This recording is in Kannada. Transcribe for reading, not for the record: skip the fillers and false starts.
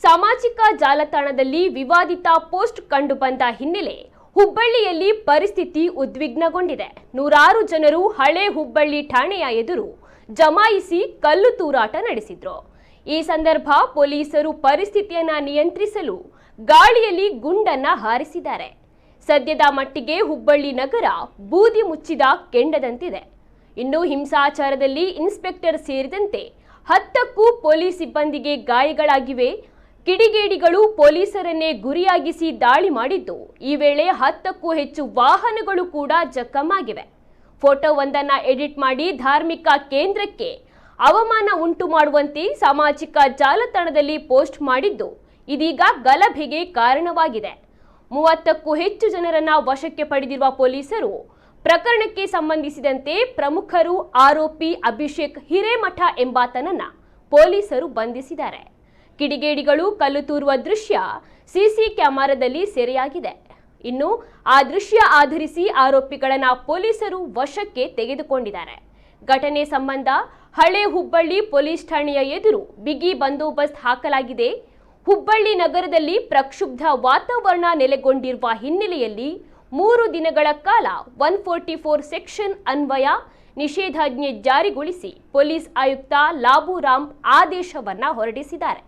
ಸಾಮಾಜಿಕ ಜಾಲತಾಣದಲ್ಲಿ ವಿವಾದಿತ ಪೋಸ್ಟ್ ಕಂಡುಬಂದ ಹಿನ್ನೆಲೆ ಹುಬ್ಬಳ್ಳಿಯಲ್ಲಿ ಪರಿಸ್ಥಿತಿ ಉದ್ವಿಗ್ನಗೊಂಡಿದೆ. ನೂರಾರು ಜನರು ಹಳೆ ಹುಬ್ಬಳ್ಳಿ ಠಾಣೆಯ ಎದುರು ಜಮಾಯಿಸಿ ಕಲ್ಲು ತೂರಾಟ ನಡೆಸಿದ್ರು. ಈ ಸಂದರ್ಭ ಪೊಲೀಸರು ಪರಿಸ್ಥಿತಿಯನ್ನ ನಿಯಂತ್ರಿಸಲು ಗಾಳಿಯಲ್ಲಿ ಗುಂಡನ್ನ ಹಾರಿಸಿದ್ದಾರೆ. ಸದ್ಯದ ಮಟ್ಟಿಗೆ ಹುಬ್ಬಳ್ಳಿ ನಗರ ಬೂದಿ ಮುಚ್ಚಿದ ಕೆಂಡದಂತಿದೆ. ಇನ್ನು ಹಿಂಸಾಚಾರದಲ್ಲಿ ಇನ್ಸ್ಪೆಕ್ಟರ್ ಸೇರಿದಂತೆ 10ಕ್ಕೂ ಪೊಲೀಸ್ ಸಿಬ್ಬಂದಿಗೆ ಗಾಯಗಳಾಗಿವೆ. ಕಿಡಿಗೇಡಿಗಳು ಪೊಲೀಸರನ್ನೇ ಗುರಿಯಾಗಿಸಿ ದಾಳಿ ಮಾಡಿದ್ದು, ಈ ವೇಳೆ 10ಕ್ಕೂ ಹೆಚ್ಚು ವಾಹನಗಳು ಕೂಡ ಜಖಮಾಗಿವೆ. ಫೋಟೋವೊಂದನ್ನು ಎಡಿಟ್ ಮಾಡಿ ಧಾರ್ಮಿಕ ಕೇಂದ್ರಕ್ಕೆ ಅವಮಾನ ಉಂಟು ಮಾಡುವಂತೆ ಸಾಮಾಜಿಕ ಜಾಲತಾಣದಲ್ಲಿ ಪೋಸ್ಟ್ ಮಾಡಿದ್ದು ಇದೀಗ ಗಲಭೆಗೆ ಕಾರಣವಾಗಿದೆ. 30ಕ್ಕೂ ಹೆಚ್ಚು ಜನರನ್ನ ವಶಕ್ಕೆ ಪಡೆದಿರುವ ಪೊಲೀಸರು ಪ್ರಕರಣಕ್ಕೆ ಸಂಬಂಧಿಸಿದಂತೆ ಪ್ರಮುಖರು ಆರೋಪಿ ಅಭಿಷೇಕ್ ಹಿರೇಮಠ ಎಂಬಾತನನ್ನ ಪೊಲೀಸರು ಬಂಧಿಸಿದ್ದಾರೆ. ಕಿಡಿಗೇಡಿಗಳು ಕಲ್ಲು ತೂರುವ ದೃಶ್ಯ ಸಿಸಿ ಕ್ಯಾಮೆರಾದಲ್ಲಿ ಸೆರೆಯಾಗಿದೆ. ಇನ್ನು ಆ ದೃಶ್ಯ ಆಧರಿಸಿ ಆರೋಪಿಗಳನ್ನ ಪೊಲೀಸರು ವಶಕ್ಕೆ ತೆಗೆದುಕೊಂಡಿದ್ದಾರೆ. ಘಟನೆ ಸಂಬಂಧ ಹಳೆ ಹುಬ್ಬಳ್ಳಿ ಪೊಲೀಸ್ ಠಾಣೆಯ ಎದುರು ಬಿಗಿ ಬಂದೋಬಸ್ತ್ ಹಾಕಲಾಗಿದೆ. ಹುಬ್ಬಳ್ಳಿ ನಗರದಲ್ಲಿ ಪ್ರಕ್ಷುಬ್ಧ ವಾತಾವರಣ ನೆಲೆಗೊಂಡಿರುವ ಹಿನ್ನೆಲೆಯಲ್ಲಿ 3 ದಿನಗಳ ಕಾಲ 144 ಸೆಕ್ಷನ್ ಅನ್ವಯ ನಿಷೇಧಾಜ್ಞೆ ಜಾರಿಗೊಳಿಸಿ ಪೊಲೀಸ್ ಆಯುಕ್ತ ಲಾಬುರಾಮ್ ಆದೇಶವನ್ನ ಹೊರಡಿಸಿದ್ದಾರೆ.